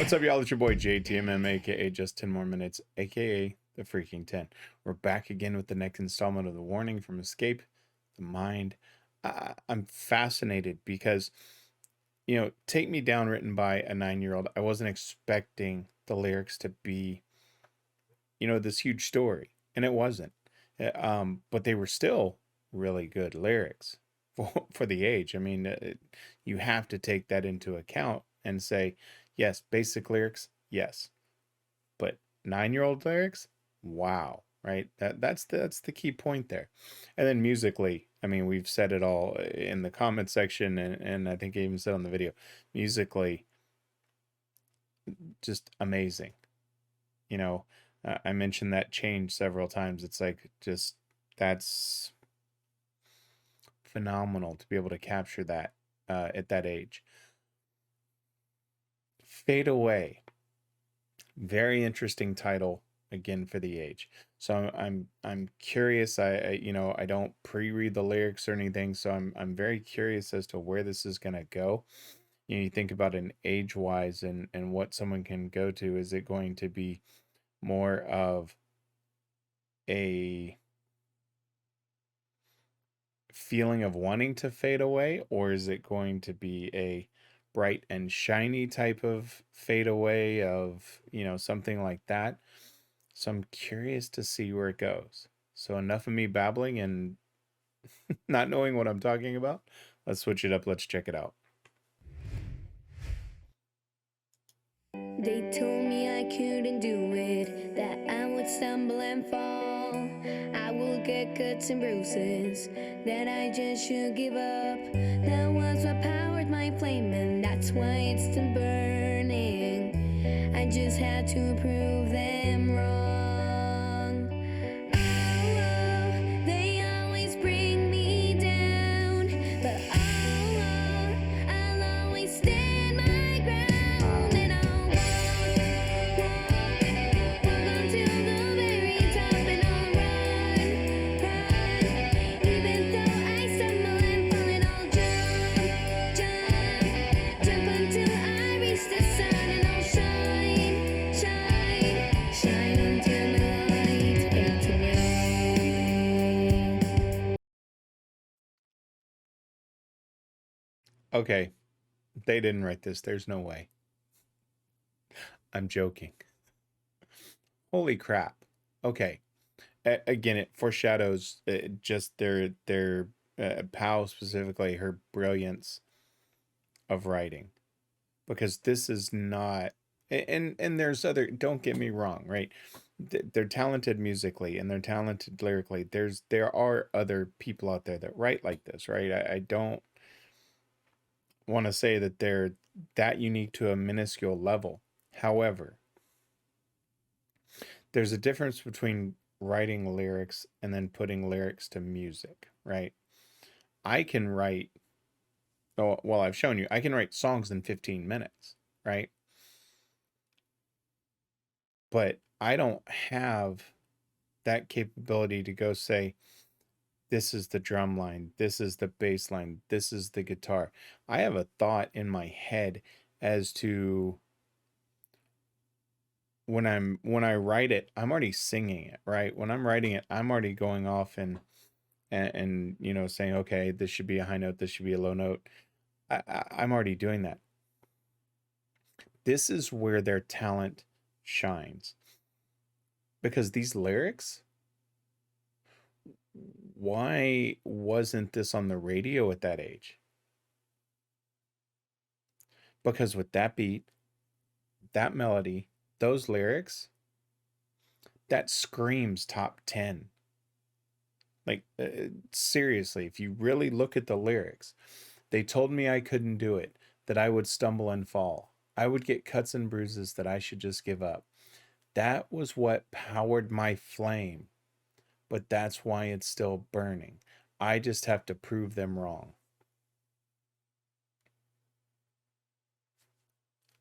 What's up, y'all? It's your boy JTMM, aka Just 10 More Minutes, aka the Freaking 10. We're back again with the next installment of the warning from Escape the Mind. I'm fascinated because, Take Me Down, written by a 9-year-old. I wasn't expecting the lyrics to be, this huge story, and it wasn't. But they were still really good lyrics for the age. I mean, you have to take that into account and say, yes, basic lyrics, yes, but 9-year-old lyrics, wow, right? That's the key point there. And then musically, I mean, we've said it all in the comment section, and I think I even said on the video, musically, just amazing. I mentioned that change several times. It's like that's phenomenal to be able to capture that at that age. Fade Away. Very interesting title again for the age. So I'm curious. I don't pre-read the lyrics or anything, so I'm very curious as to where this is gonna go. You think about an age-wise and what someone can go to. Is it going to be more of a feeling of wanting to fade away, or is it going to be a bright and shiny type of fade away of, something like that? So I'm curious to see where it goes. So enough of me babbling and not knowing what I'm talking about. Let's switch it up. Let's check it out. They told me I couldn't do it, that I would stumble and fall. I will get cuts and bruises, that I just should give up. That was what powered my flame, and that's why it's still burning. I just had to prove them wrong. Oh, they always bring me down, but I'll always stand my ground, and I'll walk until the very top, and I'll run, even though I stumble and fall, and I'll jump until I reach the sun, and I'll shine until the light fades away. Okay, they didn't write this. There's no way. I'm joking. Holy crap. Okay. Again, it foreshadows just their Pow, specifically her brilliance of writing, because this is not, and there's other, don't get me wrong, right? They're talented musically and they're talented lyrically. There are other people out there that write like this, right? I don't want to say that they're that unique to a minuscule level. However, there's a difference between writing lyrics and then putting lyrics to music, right? I can write, well, I've shown you, I can write songs in 15 minutes, right? But I don't have that capability to go say, this is the drum line, this is the bass line, this is the guitar. I have a thought in my head as to when I write it, I'm already singing it, right? When I'm writing it, I'm already going off and saying, okay, this should be a high note, this should be a low note. I'm already doing that. This is where their talent shines, because these lyrics, why wasn't this on the radio at that age? Because with that beat, that melody, those lyrics, that screams top 10. Like, seriously, if you really look at the lyrics, they told me I couldn't do it, that I would stumble and fall, I would get cuts and bruises, that I should just give up. That was what powered my flame, but that's why it's still burning. I just have to prove them wrong.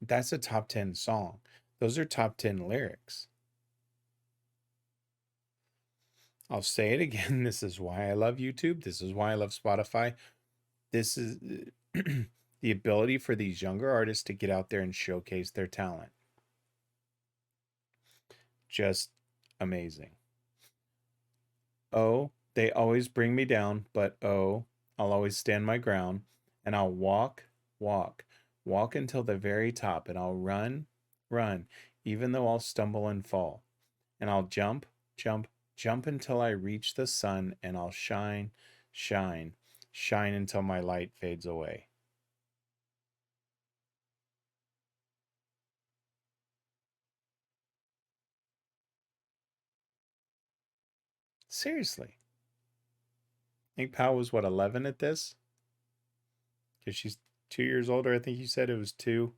That's a top 10 song. Those are top 10 lyrics. I'll say it again. This is why I love YouTube. This is why I love Spotify. This is the ability for these younger artists to get out there and showcase their talent. Just amazing. Oh, they always bring me down, but oh, I'll always stand my ground, and I'll walk, walk until the very top, and I'll run, even though I'll stumble and fall. And I'll jump, jump until I reach the sun, and I'll shine, shine until my light fades away. Seriously. I think Pal was what, 11 at this? Because she's 2 years older. I think you said it was 2,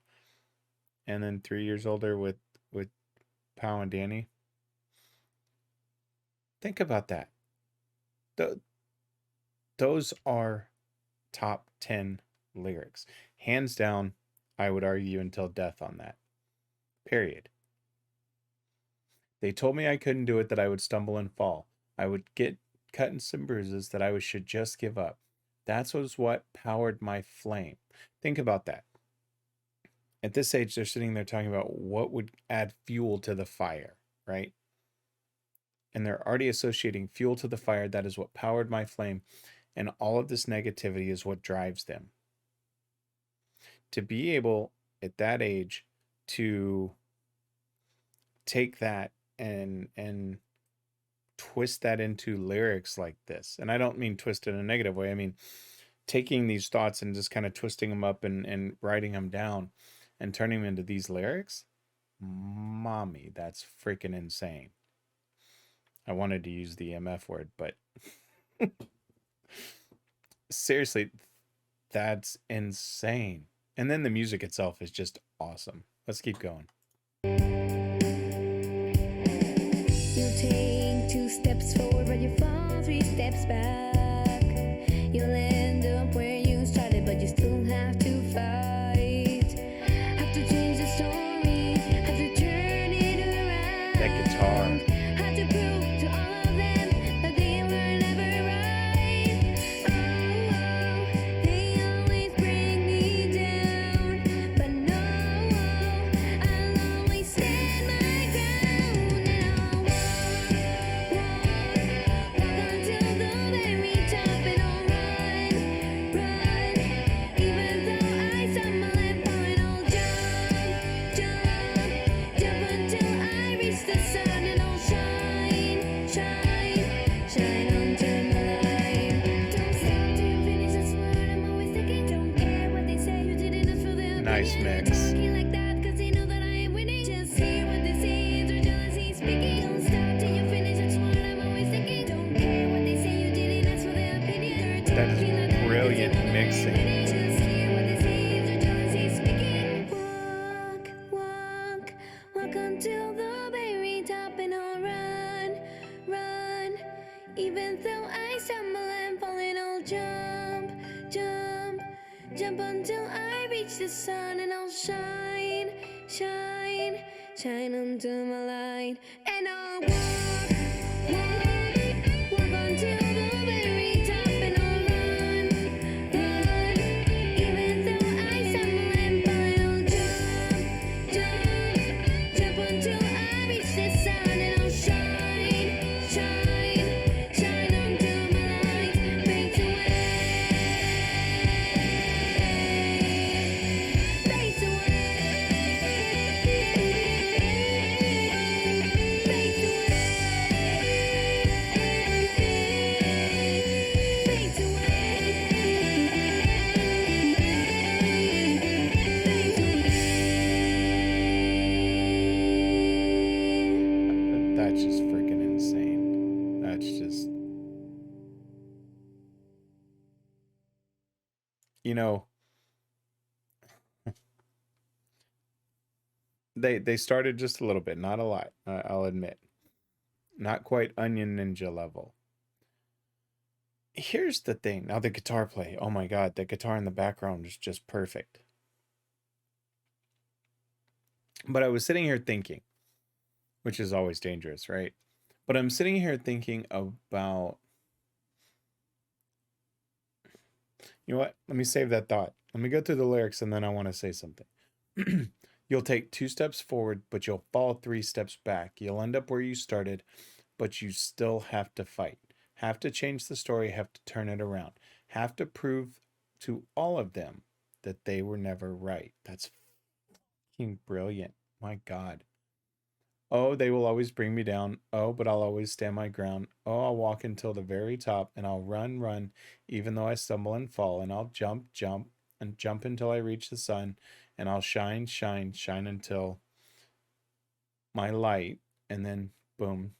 and then 3 years older with Pal and Danny. Think about that. Those are top 10 lyrics. Hands down, I would argue until death on that. Period. They told me I couldn't do it, that I would stumble and fall. I would get cut and some bruises, that I should just give up. That was what powered my flame. Think about that. At this age, they're sitting there talking about what would add fuel to the fire, right? And they're already associating fuel to the fire. That is what powered my flame. And all of this negativity is what drives them. To be able at that age to take that and twist that into lyrics like this. And I don't mean twist in a negative way. I mean taking these thoughts and just kind of twisting them up and writing them down and turning them into these lyrics. Mommy, that's freaking insane. I wanted to use the MF word, but seriously, that's insane. And then the music itself is just awesome. Let's keep going. You take 2 steps forward, but you fall 3 steps back. You'll end up where you started, but you still have to fight. Have to change the story, have to turn it around. That guitar. Have to prove to all of them that they were never right. Oh, they always bring me down, but no, I'll always stand my ground, and I'll walk until the very top, and I'll run, even though I stumble and fall, and I'll jump until I reach the sun, and I'll shine until my light. Don't stop till you finish, that's what I'm always thinking. Don't care what they say, you did it just for their Nice opinion. mix. They're talking like that 'cause they know that I am winning. Just hear what they say, it's their jealousy speaking. Don't stop till you finish, that's what I'm always thinking. Don't care what they say, you did it just for their opinion. They're That is talking like that 'cause they brilliant know that I am mixing. winning. Just hear what they say, it's their jealousy speaking. Walk until the very top, and I'll run, even though I stumble and fall, and I'll jump until I reach the sun, and I'll shine until my light, and I'll walk until the very top, and I'll run, even though I stumble and fall, and I'll jump until I reach the sun, and I'll shine until my light fades away, fades away, fades away, fades away. That's just freaking insane. That's just, you know, they started just a little bit, not a lot. I'll admit, not quite Onion Ninja level. Here's the thing. Now the guitar play. Oh my God, the guitar in the background is just perfect. But I was sitting here thinking, which is always dangerous, right? But I'm sitting here thinking about, You know what? Let me save that thought. Let me go through the lyrics and then I want to say something. You'll take 2 steps forward, but you'll fall 3 steps back. You'll end up where you started, but you still have to fight. Have to change the story, have to turn it around. Have to prove to all of them that they were never right. That's fucking brilliant. My God. Oh, they will always bring me down. Oh, but I'll always stand my ground. Oh, I'll walk until the very top, and I'll run, run, even though I stumble and fall, and I'll jump, jump, and jump until I reach the sun, and I'll shine, shine, shine until my light, and then boom.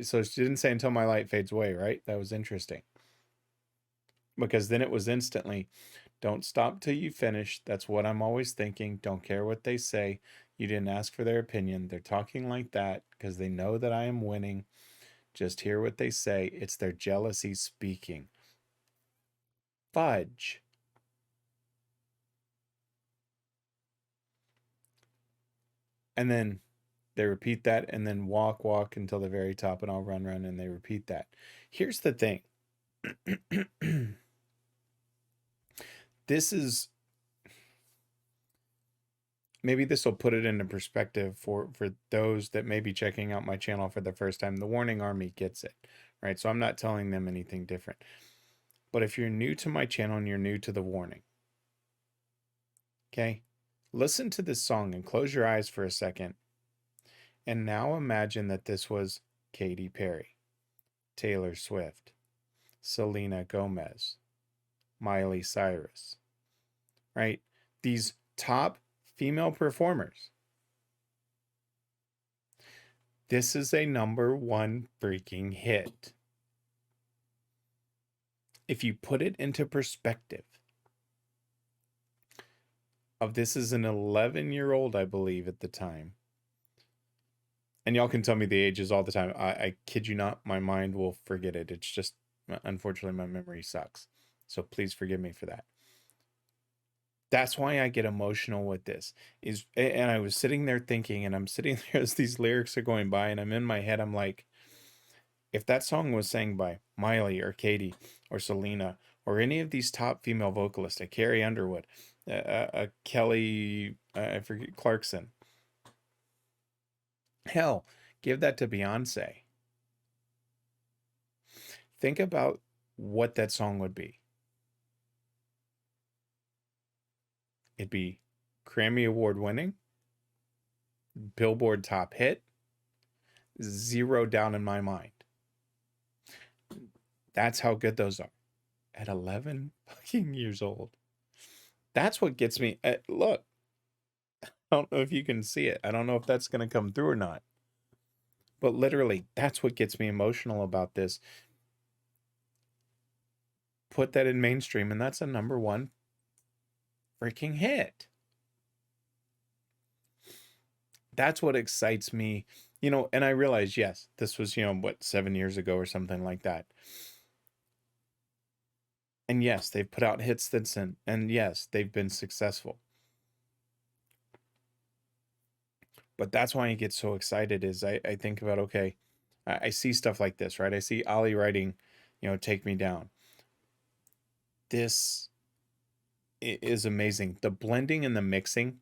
So she didn't say until my light fades away, right? That was interesting. Because then it was instantly, don't stop till you finish. That's what I'm always thinking. Don't care what they say. You didn't ask for their opinion. They're talking like that because they know that I am winning. Just hear what they say. It's their jealousy speaking. Fudge. And then they repeat that and then walk, walk until the very top and I'll run, run, and they repeat that. Here's the thing. This is, maybe this will put it into perspective for those that may be checking out my channel for the first time. The Warning Army gets it, right? So I'm not telling them anything different. But if you're new to my channel and you're new to the Warning, okay, listen to this song and close your eyes for a second. And now imagine that this was Katy Perry, Taylor Swift, Selena Gomez, Miley Cyrus, right? These top female performers. This is a #1 freaking hit. If you put it into perspective, of this is an 11-year-old, I believe, at the time. And y'all can tell me the ages all the time. I kid you not, my mind will forget it. It's just, unfortunately, my memory sucks. So please forgive me for that. That's why I get emotional with this. And I was sitting there thinking, and I'm sitting there as these lyrics are going by, and I'm in my head, I'm like, if that song was sang by Miley or Katy or Selena or any of these top female vocalists, a Carrie Underwood, Kelly, I forget, Clarkson, hell, give that to Beyonce. Think about what that song would be. It'd be Grammy Award winning, Billboard top hit, 0 down in my mind. That's how good those are. At 11 fucking years old. That's what gets me. Look, I don't know if you can see it. I don't know if that's going to come through or not. But literally, that's what gets me emotional about this. Put that in mainstream, and that's a #1 freaking hit. That's what excites me. You know, and I realize, yes, this was, 7 years ago or something like that. And yes, they've put out hits since then. And yes, they've been successful. But that's why I get so excited is I think about, okay, I see stuff like this, right? I see Ollie writing, Take Me Down. This is amazing. The blending and the mixing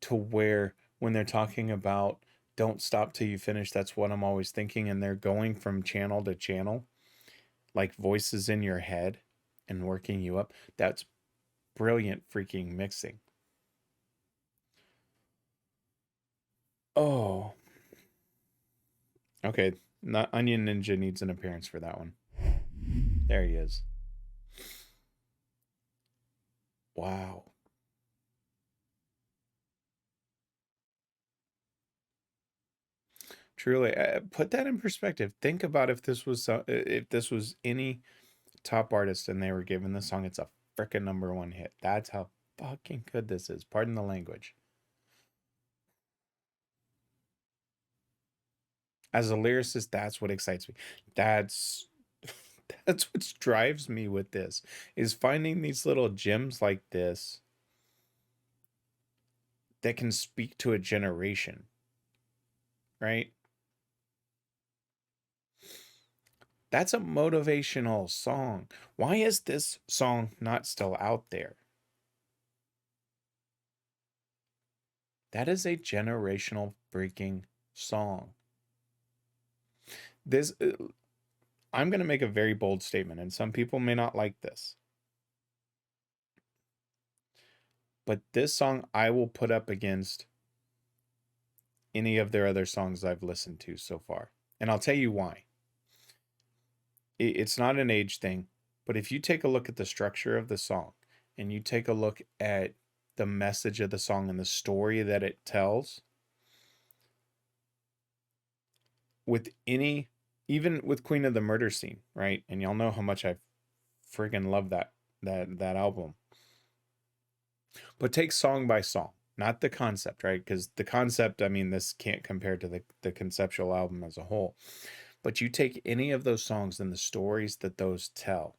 to where when they're talking about don't stop till you finish, that's what I'm always thinking. And they're going from channel to channel, like voices in your head and working you up. That's brilliant freaking mixing. Oh. Okay. Not Onion Ninja needs an appearance for that one. There he is. Wow. Truly, put that in perspective. Think about if this was any top artist and they were given this song, it's a frickin' #1 hit. That's how fucking good this is. Pardon the language. As a lyricist, that's what excites me. That's what drives me with this, is finding these little gems like this that can speak to a generation, right? That's a motivational song. Why is this song not still out there? That is a generational freaking song. This I'm going to make a very bold statement, and some people may not like this. But this song I will put up against any of their other songs I've listened to so far. And I'll tell you why. It's not an age thing, but if you take a look at the structure of the song and you take a look at the message of the song and the story that it tells, with any, even with Queen of the Murder Scene, right? And y'all know how much I friggin' love that album. But take song by song, not the concept, right? Because the concept, I mean, this can't compare to the conceptual album as a whole. But you take any of those songs and the stories that those tell.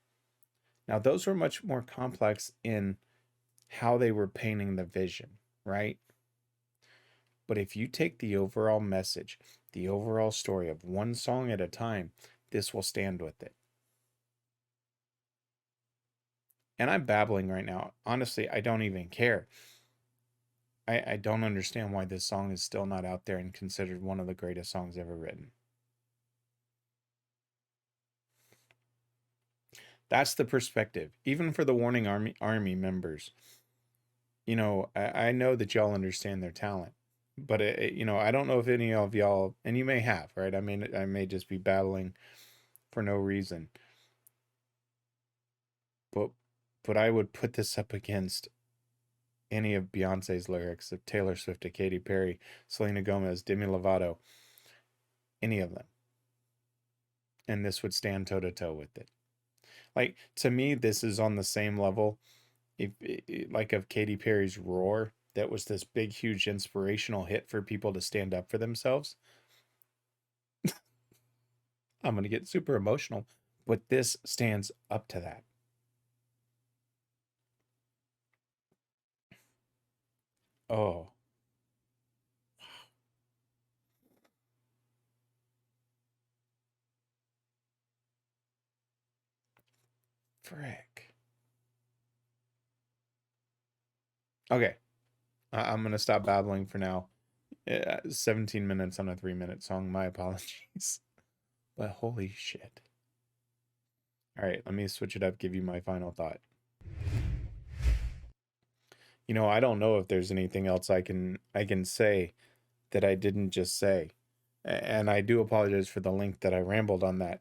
Now, those were much more complex in how they were painting the vision, right? But if you take the overall message, the overall story of one song at a time, this will stand with it. And I'm babbling right now. Honestly, I don't even care. I don't understand why this song is still not out there and considered one of the greatest songs ever written. That's the perspective, even for the Warning Army members. You know, I know that y'all understand their talent, but you know, I don't know if any of y'all, and you may have, right? I mean, I may just be babbling for no reason, but I would put this up against any of Beyonce's lyrics, of Taylor Swift to Katy Perry, Selena Gomez, Demi Lovato, any of them, and this would stand toe to toe with it. Like, to me, this is on the same level, if like, of Katy Perry's Roar. That was this big, huge inspirational hit for people to stand up for themselves. I'm going to get super emotional, but this stands up to that. Oh. Frick. Okay. I'm going to stop babbling for now. 17 minutes on a 3-minute song. My apologies. But holy shit. All right, let me switch it up, give you my final thought. You know, I don't know if there's anything else I can say that I didn't just say. And I do apologize for the length that I rambled on that.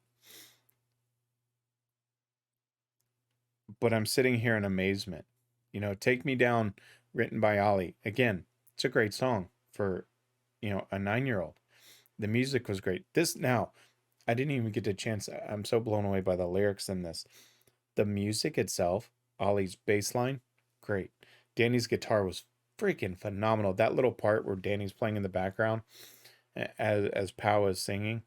But I'm sitting here in amazement. You know, Take Me Down, written by Ollie. Again, it's a great song for, you know, a 9-year-old. The music was great. This, now, I didn't even get a chance. I'm so blown away by the lyrics in this. The music itself, Ollie's bass line, great. Danny's guitar was freaking phenomenal. That little part where Danny's playing in the background as Pow is singing,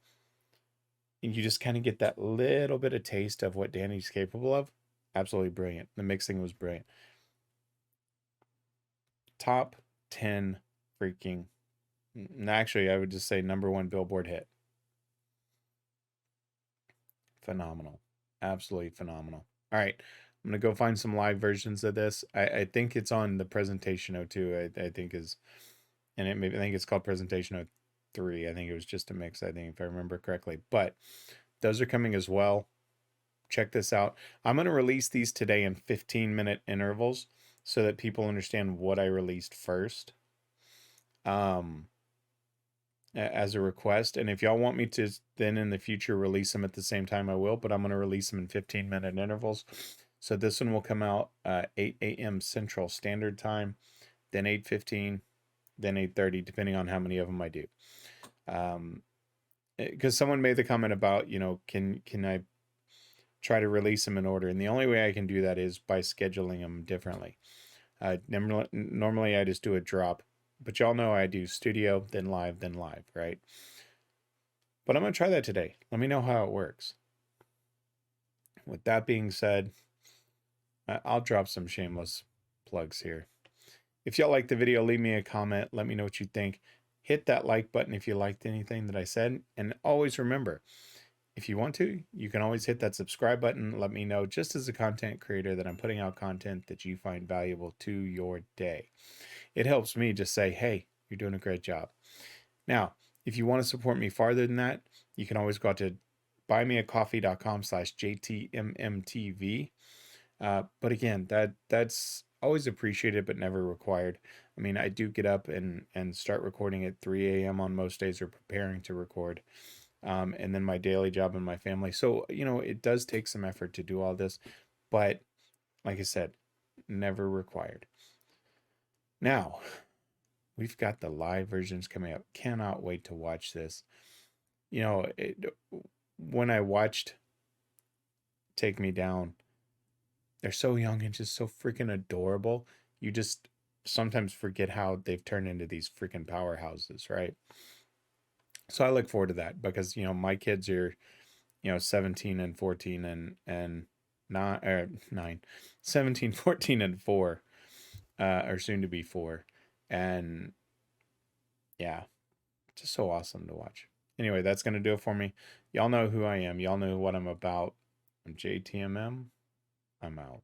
you just kind of get that little bit of taste of what Danny's capable of. Absolutely brilliant. The mixing was brilliant. Top 10 freaking, actually, I would just say #1 Billboard hit. Phenomenal. Absolutely phenomenal. All right. I'm going to go find some live versions of this. I think it's on the Presentation 02, I think is, and I think it's called Presentation 03. I think it was just a mix, I think, if I remember correctly. But those are coming as well. Check this out. I'm going to release these today in 15-minute intervals so that people understand what I released first. As a request, and if y'all want me to then in the future release them at the same time, I will, but I'm going to release them in 15-minute intervals. So this one will come out 8 a.m. Central Standard Time, then 8:15, then 8:30, depending on how many of them I do. Because someone made the comment about, you know, can I try to release them in order, and the only way I can do that is by scheduling them differently. Normally I just do a drop, but y'all know I do studio, then live, right? But I'm going to try that today. Let me know how it works. With that being said, I'll drop some shameless plugs here. If y'all like the video, leave me a comment. Let me know what you think. Hit that like button if you liked anything that I said. And always remember, if you want to, you can always hit that subscribe button. Let me know, just as a content creator, that I'm putting out content that you find valuable to your day. It helps me just say, hey, you're doing a great job. Now, if you want to support me farther than that, you can always go out to buymeacoffee.com/JTMMTV. But again, that's always appreciated but never required. I mean, I do get up and start recording at 3 a.m. on most days, or preparing to record. And then my daily job and my family. So, it does take some effort to do all this, but like I said, never required. Now, we've got the live versions coming up. Cannot wait to watch this. When I watched Take Me Down, they're so young and just so freaking adorable. You just sometimes forget how they've turned into these freaking powerhouses, right? So I look forward to that because, my kids are, 17 and 14 and 9, 17, 14 and 4, or soon to be 4. And yeah, just so awesome to watch. Anyway, that's going to do it for me. Y'all know who I am. Y'all know what I'm about. I'm JTMM. I'm out.